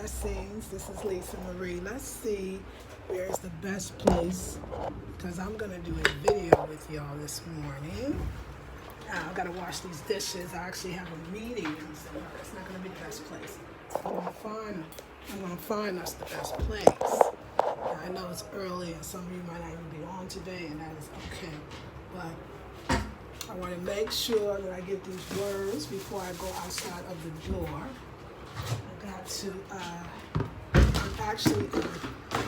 Blessings. This is Lisa Marie. Let's see where is the best place because I'm going to do a video with y'all this morning. I've got to wash these dishes. I actually have a meeting, so it's not going to be the best place. I'm going to find us the best place. Now, I know it's early and some of you might not even be on today, and that is okay. But I want to make sure that I get these words before I go outside of the door. I got to,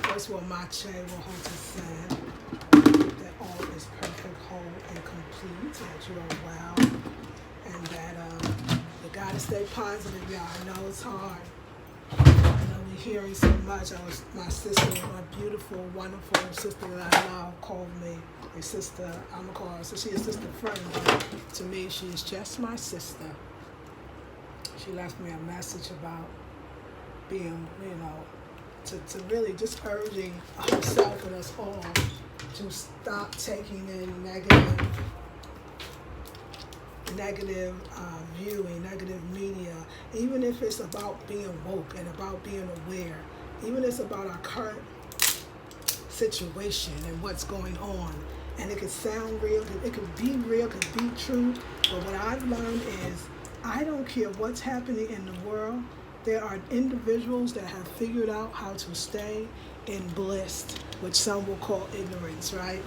first of all, Mache will hold to say that all is perfect, whole, and complete, that you are well, and that you got to stay positive, y'all. I know it's hard. I know we're hearing so much. My sister, my beautiful, wonderful sister that I love, called me a sister. I'm going to call her, so she's a sister friend, but to me, she is just my sister. She left me a message about being, to really just urging herself and us all to stop taking in negative viewing, negative media, even if it's about being woke and about being aware, even if it's about our current situation and what's going on. And it could sound real, it could be real, it could be true, but what I've learned is I don't care what's happening in the world. There are individuals that have figured out how to stay in bliss, which some will call ignorance, right?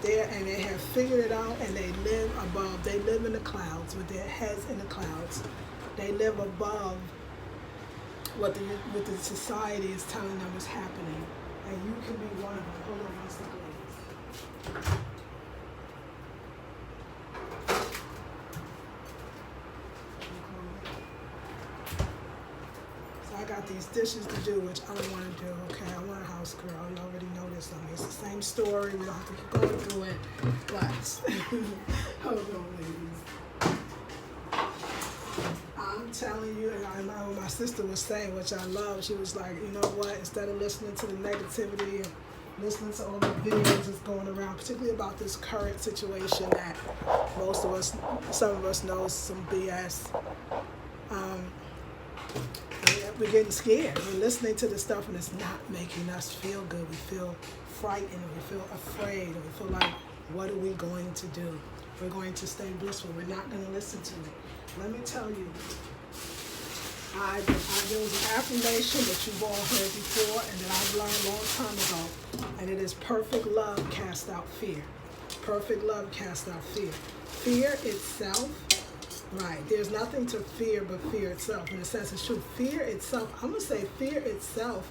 And they have figured it out, and they live above. They live in the clouds with their heads in the clouds. They live above what the society is telling them is happening. And you can be one of them. Hold on one second, ladies. I got these dishes to do, which I don't want to do, okay? I'm not a house girl. You already know this. I mean, it's the same story. We don't have to keep going through it. But, hold on, ladies. I'm telling you, and I know my sister was saying, which I love, she was like, you know what? Instead of listening to the negativity and listening to all the videos that's going around, particularly about this current situation that most of us, some of us know is some BS. We're getting scared. We're listening to this stuff and it's not making us feel good. We feel frightened, we feel afraid, and we feel like, what are we going to do? We're going to stay blissful. We're not going to listen to it. Let me tell you, there was an affirmation that you've all heard before and that I've learned a long time ago, and it is perfect love casts out fear. Perfect love casts out fear. Fear itself, right, there's nothing to fear but fear itself. In a sense, it's true. Fear itself, I'm going to say fear itself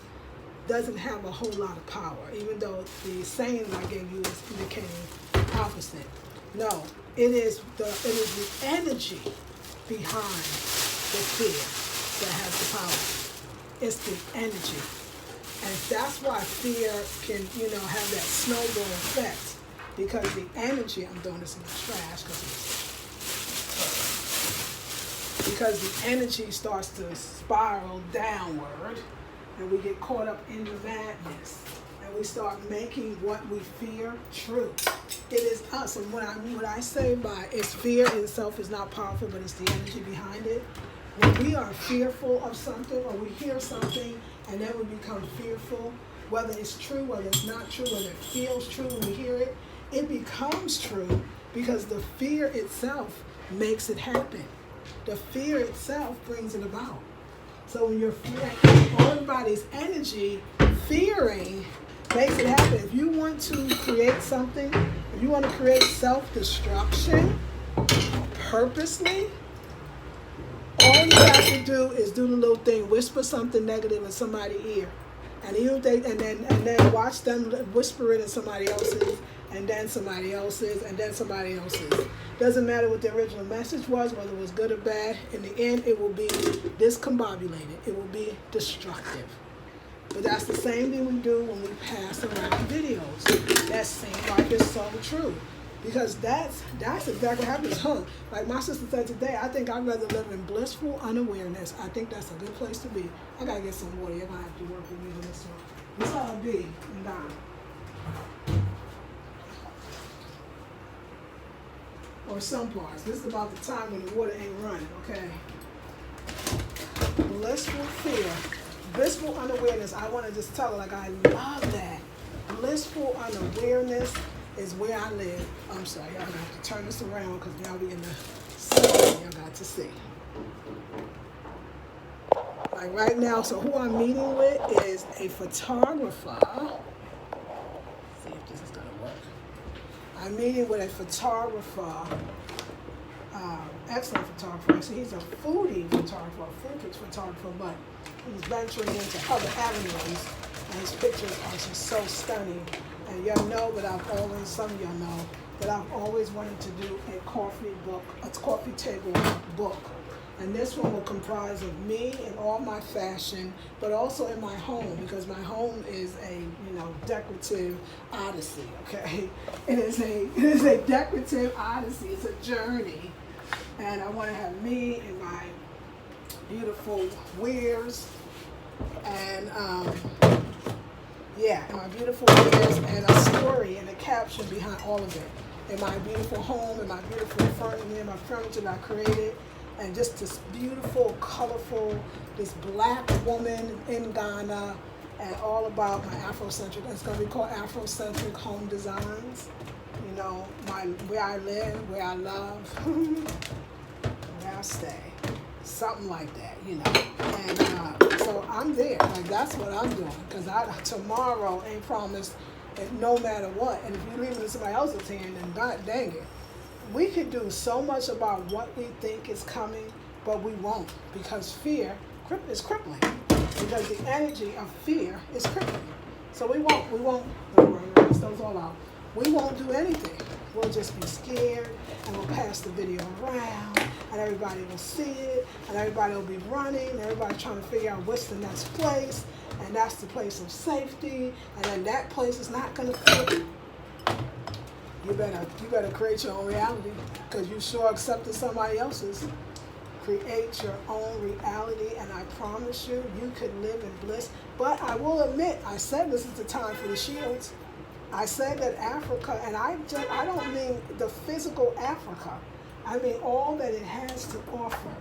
doesn't have a whole lot of power, even though the saying that I gave you is indicating the opposite. No, it is the energy behind the fear that has the power. It's the energy. And that's why fear can, have that snowball effect, because the energy, I'm throwing this in the trash because the energy starts to spiral downward, and we get caught up in the madness, and we start making what we fear true. It is us, and what I say by it's fear itself is not powerful, but it's the energy behind it. When we are fearful of something, or we hear something, and then we become fearful, whether it's true, whether it's not true, whether it feels true when we hear it, it becomes true because the fear itself makes it happen. The fear itself brings it about. So when you're fearing, everybody's energy, fearing makes it happen. If you want to create something, if you want to create self-destruction purposely, all you have to do is do the little thing, whisper something negative in somebody's ear, and then watch them whisper it in somebody else's, and then somebody else's, and then somebody else's. Doesn't matter what the original message was, whether it was good or bad. In the end, it will be discombobulated. It will be destructive. But that's the same thing we do when we pass around videos. That seems like it's so true. Because that's exactly what happens. Like my sister said today, I think I'd rather live in blissful unawareness. I think that's a good place to be. I gotta get some water. You're gonna have to work with me on this one. This ought to be. I'm down. Or some parts. This is about the time when the water ain't running, okay? Blissful fear. Blissful unawareness, I want to just tell her, like, I love that. Blissful unawareness is where I live. I'm sorry, y'all gonna have to turn this around because now we in the scene. Y'all got to see. Like right now, so who I'm meeting with is a photographer. See if this is gonna work. I'm meeting with a photographer, excellent photographer. So he's a foodie photographer, a food photographer, but he's venturing into other avenues, and his pictures are just so stunning. And y'all know that some of y'all know that I've always wanted to do a coffee table book. And this one will comprise of me and all my fashion, but also in my home, because my home is a, decorative odyssey, okay? It is a decorative odyssey. It's a journey. And I want to have me and my beautiful wares and my beautiful wares and a story and a caption behind all of it. In my beautiful home, and my beautiful furniture, my furniture that I created. And just this beautiful, colorful, this black woman in Ghana, and all about my Afrocentric. It's going to be called Afrocentric Home Designs. Where I live, where I love, where I stay. Something like that, And so I'm there. Like, that's what I'm doing. Because tomorrow ain't promised, no matter what. And if you leave it in somebody else's hand, then God dang it. We could do so much about what we think is coming, but we won't, because fear is crippling. Because the energy of fear is crippling. So we won't, rest those all out. We won't do anything. We'll just be scared, and we'll pass the video around, and everybody will see it, and everybody will be running, and everybody's trying to figure out what's the next place, and that's the place of safety, and then that place is not going to fit. You better create your own reality, because you sure accepted somebody else's. Create your own reality, and I promise you, you could live in bliss. But I will admit, I said this is the time for the shields. I said that Africa, and I don't mean the physical Africa. I mean all that it has to offer,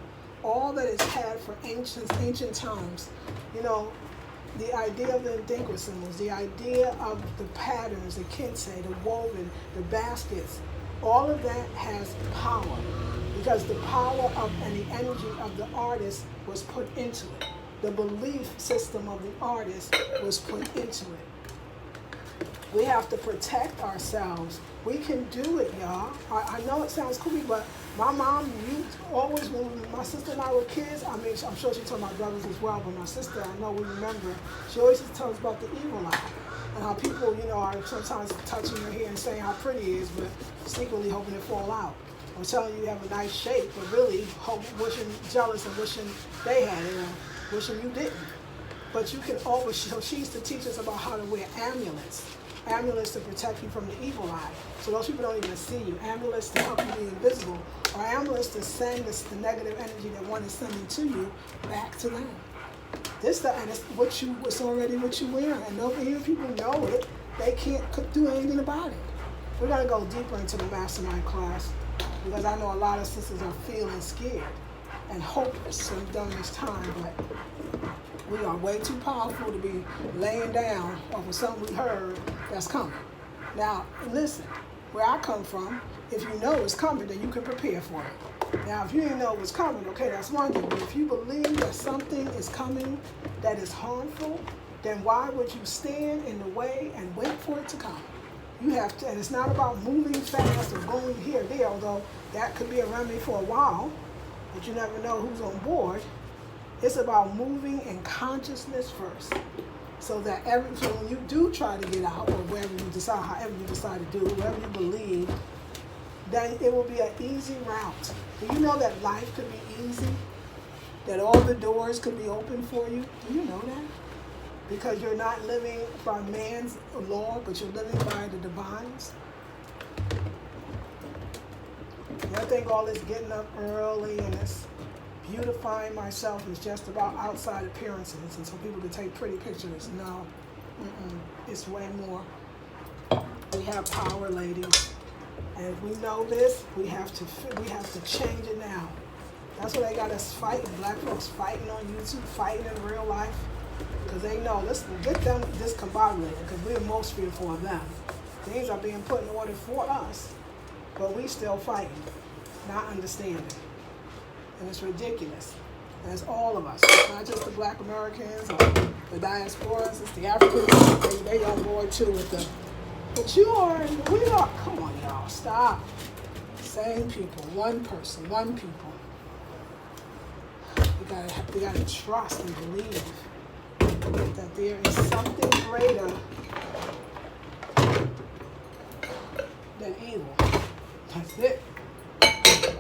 all that it's had for ancient times. The idea of the Nketia symbols, the idea of the patterns, the kente, the woven, the baskets, all of that has power, because the power and the energy of the artist was put into it. The belief system of the artist was put into it. We have to protect ourselves. We can do it, y'all. I know it sounds kooky, but my mom, when my sister and I were kids, I'm sure she told my brothers as well, but my sister, I know we remember, she always used to tell us about the evil eye, and how people, are sometimes touching your hair and saying how pretty it is, but secretly hoping it fall out. Or telling you have a nice shape, but really wishing jealous and wishing they had it, or wishing you didn't. But you can always, she used to teach us about how to wear amulets. Amulets to protect you from the evil eye. So those people don't even see you. Amulets to help you be invisible. Or amulets to send the negative energy that one is sending to you back to them. And it's already what you wear. And even people know it, they can't do anything about it. We're going to go deeper into the Mastermind class, because I know a lot of sisters are feeling scared and hopeless during this time, but we are way too powerful to be laying down over something we heard that's coming. Now, listen, where I come from, if you know it's coming, then you can prepare for it. Now, if you didn't know it was coming, okay, that's one thing. But if you believe that something is coming that is harmful, then why would you stand in the way and wait for it to come? You have to, and it's not about moving fast or going here or there, although that could be a remedy for a while, but you never know who's on board. It's about moving in consciousness first, so that so when you do try to get out, or wherever you decide, however you decide to do, whatever you believe, then it will be an easy route. Do you know that life could be easy? That all the doors could be open for you? Do you know that? Because you're not living by man's law, but you're living by the divine's. I think all this getting up early and this beautifying myself is just about outside appearances, and so people can take pretty pictures. No, it's way more. We have power, ladies, and if we know this, we have to change it now. That's what they got us fighting. Black folks fighting on YouTube, fighting in real life. Because they know, let's get them discombobulated, because we're most fearful of them. Things are being put in order for us, but we still fighting, not understanding. And it's ridiculous. And it's all of us. It's not just the Black Americans or the diasporas, it's the Africans. They on board too with them. But we are, come on y'all, stop. Same people, one person, one people. We gotta trust and believe that there is something greater than evil. That's it. We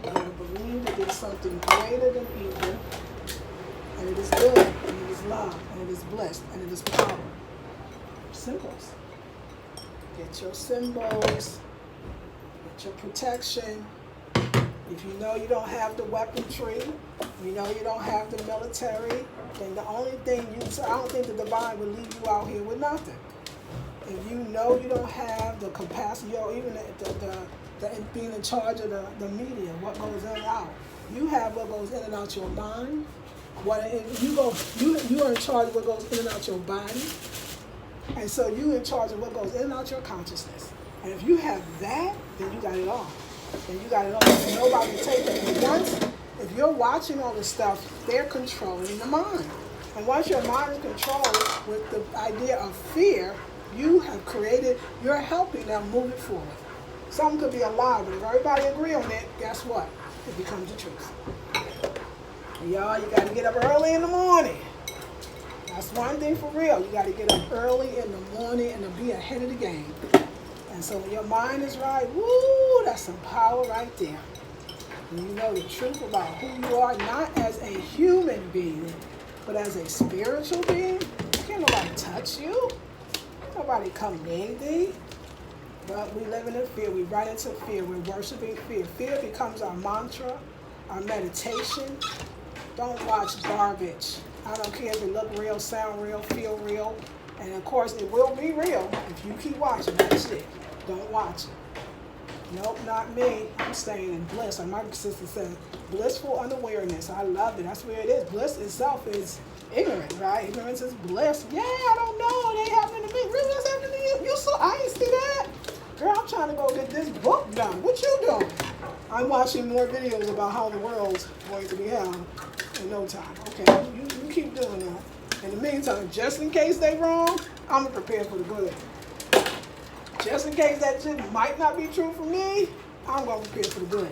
gotta believe that there's something greater than evil, and it is good, and it is love, and it is bliss, and it is power. Symbols. Get your symbols. Get your protection. If you know you don't have the weaponry, you know you don't have the military, then the only thing I don't think the divine will leave you out here with nothing. If you know you don't have the capacity, or even the being in charge of the media, what goes in and out, you have what goes in and out your mind. You are in charge of what goes in and out your body, and so you're in charge of what goes in and out your consciousness. And if you have that, then you got it all. And you got it all. Nobody can take it. But if you're watching all this stuff, they're controlling the mind. And once your mind is controlled with the idea of fear, you're helping them move it forward. Something could be a lie, but if everybody agree on it, guess what? It becomes the truth. And y'all, you got to get up early in the morning. That's one thing for real. You got to get up early in the morning and to be ahead of the game. And so when your mind is right, woo, that's some power right there. And you know the truth about who you are, not as a human being, but as a spiritual being. Can't nobody touch you. Nobody come near thee. But we live in fear. We run into fear. We're worshiping fear. Fear becomes our mantra, our meditation. Don't watch garbage. I don't care if it look real, sound real, feel real. And of course, it will be real if you keep watching that shit. Don't watch it. Nope, not me. I'm staying in bliss. Like my sister said, blissful unawareness. I love it. That's where it is. Bliss itself is ignorant, right? Ignorance is bliss. Yeah, I don't know. It ain't happening to me. Really, what's happening to you? I ain't see that. Girl, I'm trying to go get this book done. What you doing? I'm watching more videos about how the world's going to be held in no time. Okay, you keep doing that. In the meantime, just in case they wrong, I'm going to prepare for the good. Just in case that shit might not be true for me, I'm going to prepare for the good.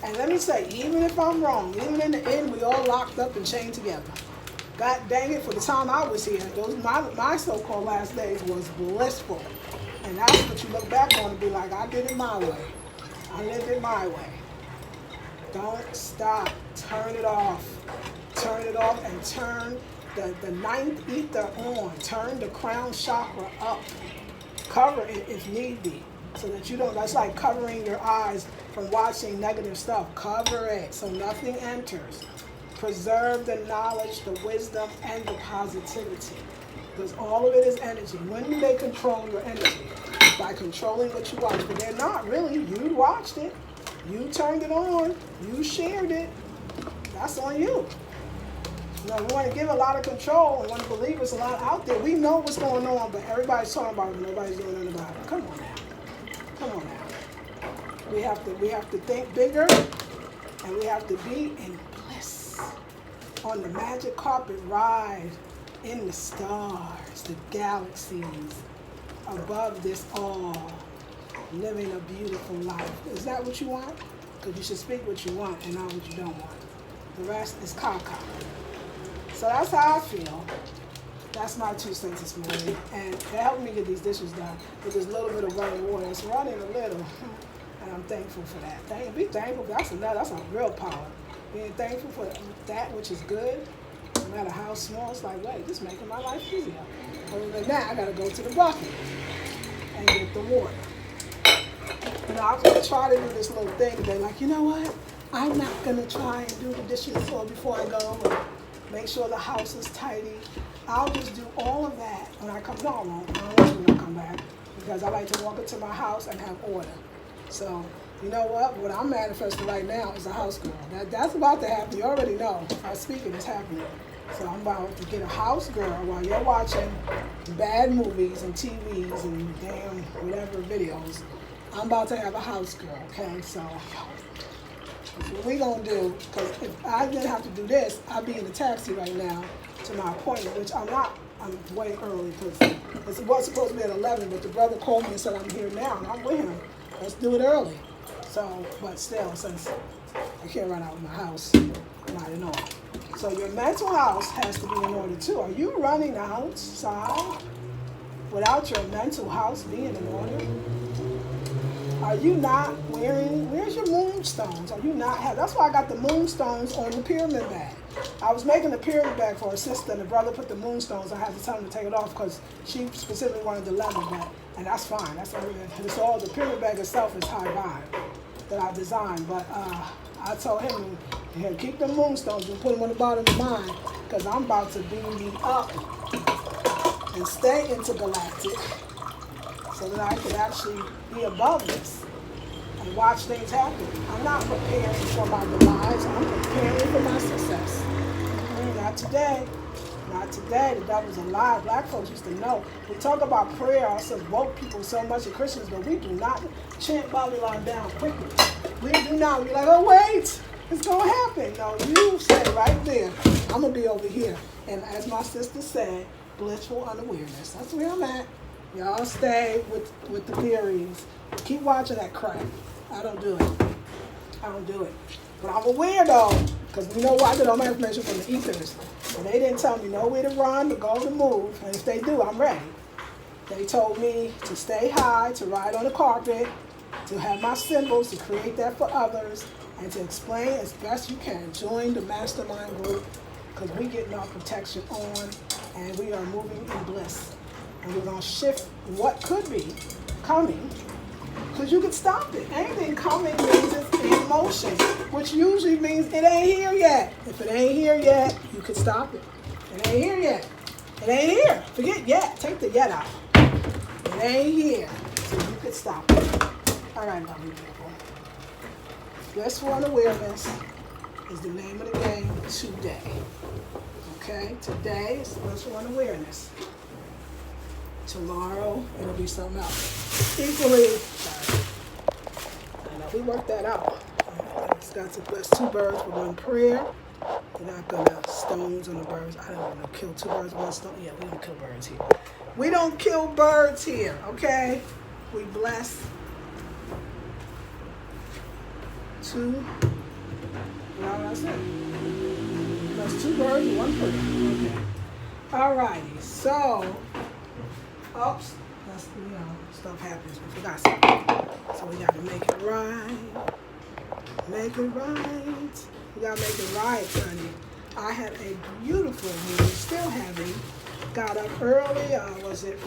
And let me say, even if I'm wrong, even in the end, we all locked up and chained together. God dang it, for the time I was here, my so-called last days was blissful. And that's what you look back on and be like, I did it my way. I lived it my way. Don't stop. Turn it off. Turn it off and turn the ninth ether on. Turn the crown chakra up. Cover it if need be, so that you don't, that's like covering your eyes from watching negative stuff. Cover it so nothing enters. Preserve the knowledge, the wisdom, and the positivity. Because all of it is energy. When do they control your energy? By controlling what you watch. But they're not really. You watched it. You turned it on. You shared it. That's on you. You know, we want to give a lot of control and want to believe it's a lot out there. We know what's going on, but everybody's talking about it, but nobody's doing anything about it. Come on now. Come on now. We have to think bigger, and we have to be in bliss. On the magic carpet ride, in the stars, the galaxies, above this all, living a beautiful life. Is that what you want? Because you should speak what you want and not what you don't want. The rest is caca. So that's how I feel. That's my 2 cents this morning. And it helped me get these dishes done with this little bit of running water. It's running a little, and I'm thankful for that. Be thankful. That's a real power. Being thankful for that which is good, no matter how small. It's like, wait, this is making my life easier. Other than that, I got to go to the bucket and get the water. You know, I'm going to try to do this little thing today. Like, you know what? I'm not going to try and do the dishes before I go and make sure the house is tidy. I'll just do all of that when I come. No, I won't. I don't want to when I come back, because I like to walk into my house and have order. So, you know what? What I'm manifesting right now is a house girl. That's about to happen. You already know. If I speak it, it's happening. So I'm about to get a house girl while you're watching bad movies and TVs and damn whatever videos. I'm about to have a house girl, okay? So that's what we gonna do, because if I didn't have to do this, I'd be in a taxi right now to my appointment, which I'm not. I'm way early because it was supposed to be at 11, but the brother called me and said I'm here now, and I'm with him. Let's do it early. So, but still, since I can't run out of my house, not in order. So your mental house has to be in order too. Are you running outside without your mental house being in order? Are you not where's your moonstones? Are you not that's why I got the moonstones on the pyramid bag. I was making the pyramid bag for her sister, and the brother put the moonstones. I had to tell him to take it off because she specifically wanted the leather bag, and that's fine. That's everything. It's all the pyramid bag itself is high vibe that I designed, but I told him to keep the moonstones and put them on the bottom of mine because I'm about to beam me up and stay intergalactic so that I can actually be above this and watch things happen. I'm not preparing for my demise. I'm preparing for my success. Not today. Not today. The devil's alive. Black folks used to know. We talk about prayer, also woke people so much as Christians, but we do not chant Babylon down quickly. We do not. We're like, oh, wait. It's going to happen. No, you stay right there. I'm going to be over here. And as my sister said, blissful unawareness. That's where I'm at. Y'all stay with the theories. Keep watching that crap. I don't do it. I don't do it. But I'm aware, though, because you know what? I did all my information from the ethers. And they didn't tell me nowhere to run, to go, to move. And if they do, I'm ready. They told me to stay high, to ride on the carpet, to have my symbols, to create that for others, and to explain as best you can. Join the Mastermind group, because we're getting our protection on, and we are moving in bliss. And we're going to shift what could be coming, because you can stop it. Anything coming means it's in motion, which usually means it ain't here yet. If it ain't here yet, you can stop it. It ain't here yet. It ain't here. Forget yet. Take the yet out. It ain't here, so you can stop it. All right, lovely people. Blissful unawareness is the name of the game today. Okay? Today is blissful unawareness. Tomorrow, it'll be something else. Equally, I know we worked that out. It's got to bless two birds with one prayer. We're not going to stones on the birds. I don't want to kill two birds with one stone. Yeah, we don't kill birds here. We don't kill birds here, okay? We bless two, what did I say? Bless two birds with one prayer. Okay. All righty, so... Oops, that's, stuff happens. We forgot something. So we got to make it right. Make it right. We got to make it right, honey. I had a beautiful morning, still having. Got up early, was it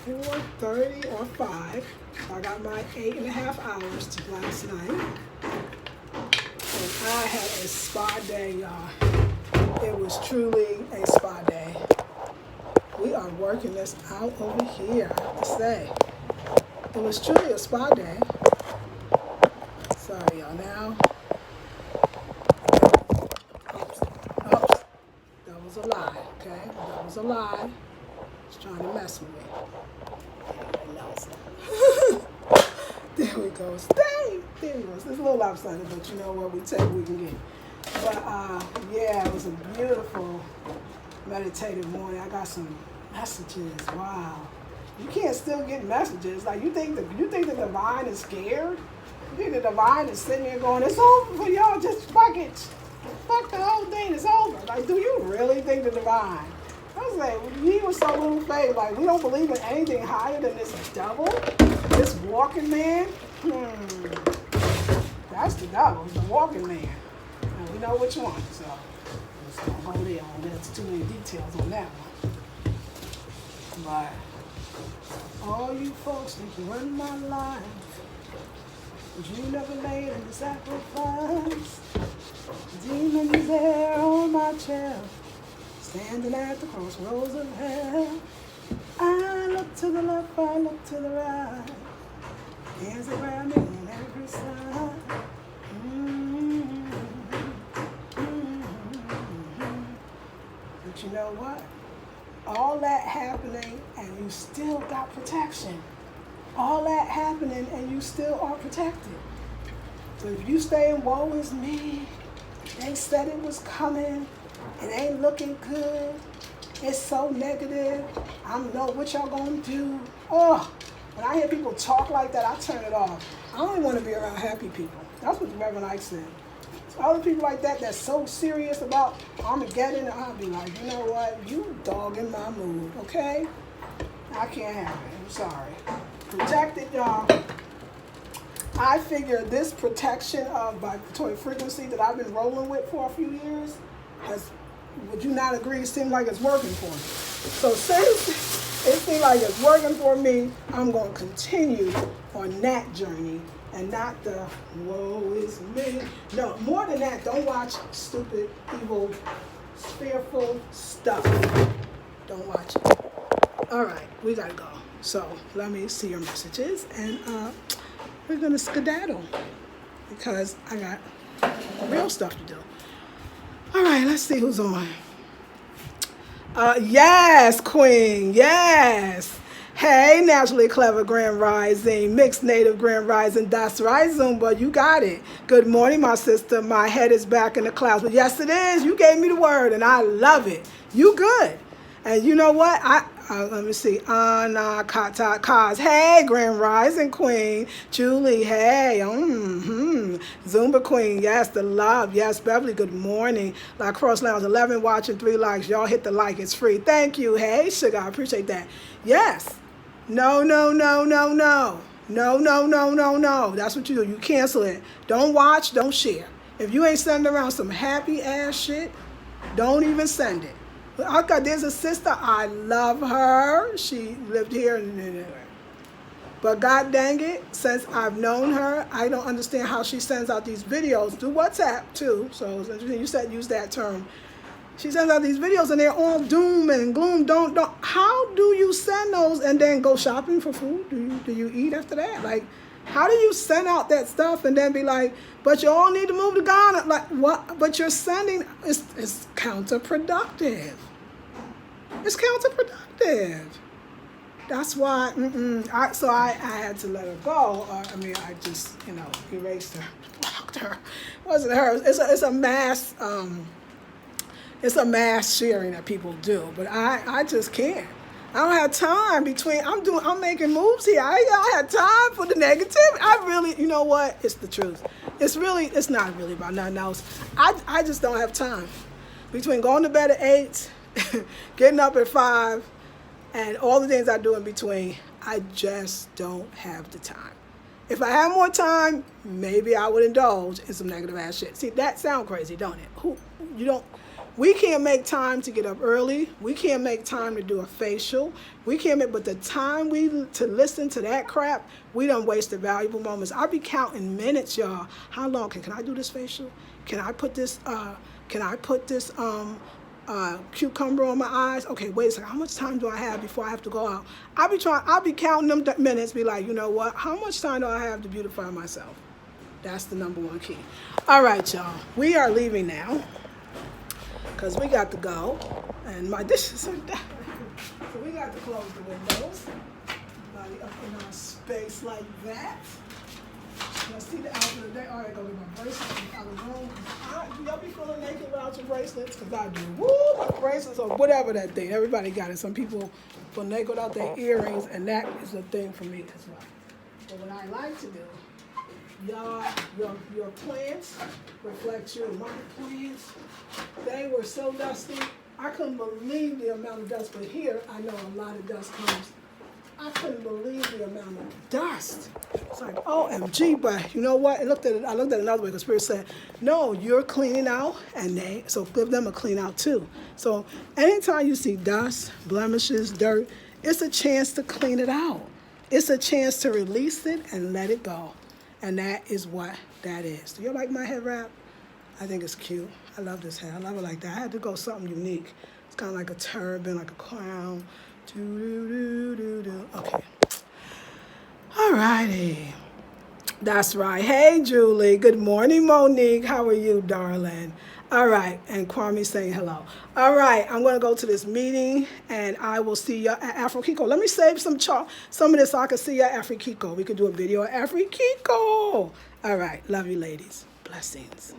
4:30 or 5? So I got my 8.5 hours to last night. And I had a spa day, y'all. It was truly a spa day. We are working this out over here, I have to say. It was truly a spa day. Sorry, y'all, now. Oops. That was a lie, okay? That was a lie. It's trying to mess with me. There we go. Stay! There we go. It's a little lopsided, but you know what? We take what we can get. But, yeah, it was a beautiful meditative morning. I got some messages. Wow. You can't still get messages. Like, you think the divine is scared? You think the divine is sitting there going, it's over for y'all, just fuck it. Fuck the whole thing, it's over. Like, do you really think the divine? I was like, he was so little faith. Like, we don't believe in anything higher than this devil, this walking man. That's the devil, the walking man. And we know which one, so let's don't go there. I won't get into too many details on that one. But all you folks think you run my life, but you never made any sacrifice. Demons there on my chair, standing at the crossroads of hell. I look to the left, I look to the right, hands around me on every side. you know what? All that happening and you still got protection. All that happening and you still are protected. So if you stay in woe is me, they said it was coming, it ain't looking good, it's so negative, I don't know what y'all gonna do. Oh, when I hear people talk like that, I turn it off. I don't even want to be around happy people. That's what the Reverend Ike said. So all the people like that that's so serious about Armageddon, I'll be like, you know what, you dogging my mood, okay? I can't have it, I'm sorry. Protected, y'all. I figure this protection of vibratory frequency that I've been rolling with for a few years has, would you not agree, it seems like it's working for me. So since it seems like it's working for me, I'm going to continue on that journey and not the woe is me. No, more than that, don't watch stupid, evil, fearful stuff. Don't watch it. All right, we got to go. So let me see your messages and we're going to skedaddle because I got real stuff to do. All right, let's see who's on. Yes, Queen, yes. Hey, Naturally Clever Grand Rising, Mixed Native Grand Rising, that's right, Zumba, you got it. Good morning, my sister. My head is back in the clouds. But yes, it is. You gave me the word, and I love it. You good. And you know what? Let me see. Anna Kata Kaz. Hey, Grand Rising Queen. Julie. Hey. Zumba Queen. Yes, the love. Yes, Beverly. Good morning. La Cross Lounge 11 watching 3 likes. Y'all hit the like. It's free. Thank you. Hey, Sugar. I appreciate that. Yes. No. No. That's what you do. You cancel it. Don't watch. Don't share. If you ain't sending around some happy ass shit, don't even send it. There's a sister, I love her. She lived here. But God dang it, since I've known her, I don't understand how she sends out these videos. Do WhatsApp too, so it's interesting you said use that term. She sends out these videos and they're all doom and gloom. Don't. How do you send those and then go shopping for food? Do you eat after that? Like, how do you send out that stuff and then be like, but you all need to move to Ghana? Like, what? But you're sending, it's counterproductive. It's counterproductive. That's why, I had to let her go. I just, erased her, blocked her. It wasn't her. It's a mass sharing that people do, but I just can't. I don't have time I'm making moves here. I don't have time for the negativity. I really, you know what? It's the truth. It's not really about nothing else. I just don't have time. Between going to bed at 8, getting up at 5, and all the things I do in between, I just don't have the time. If I had more time, maybe I would indulge in some negative ass shit. See, that sounds crazy, don't it? We can't make time to get up early. We can't make time to do a facial. But the time to listen to that crap, we done wasted valuable moments. I'll be counting minutes, y'all. How long can I do this facial? Can I put this cucumber on my eyes? Okay, wait a second. How much time do I have before I have to go out? I'll be counting them minutes, be like, you know what? How much time do I have to beautify myself? That's the number one key. All right, y'all. We are leaving now because we got to go. And my dishes are down. So we got to close the windows. Body up in our space like that. Let's see the outfit of the day. All right, go get my bracelets out of the room. Y'all be feeling naked without your bracelets? Because I do. Woo, my bracelets or whatever that thing. Everybody got it. Some people feel naked without their earrings, and that is a thing for me as well. But what I like to do, y'all, your plants reflect you. My plants, they were so dusty. I couldn't believe the amount of dust. But here, I know a lot of dust comes. I couldn't believe the amount of dust. It's like, OMG, but you know what? I looked at it another way because Spirit said, no, you're cleaning out, so give them a clean out too. So anytime you see dust, blemishes, dirt, it's a chance to clean it out. It's a chance to release it and let it go. And that is what that is. Do you like my head wrap? I think it's cute. I love this hair. I love it like that. I had to go something unique. It's kind of like a turban, like a crown. Okay. All righty. That's right. Hey, Julie. Good morning, Monique. How are you, darling? All right, and Kwame saying hello. All right, I'm going to go to this meeting, and I will see you at Afrikiko. Let me save some of this so I can see you at Afrikiko. We could do a video at Afrikiko. All right, love you, ladies. Blessings.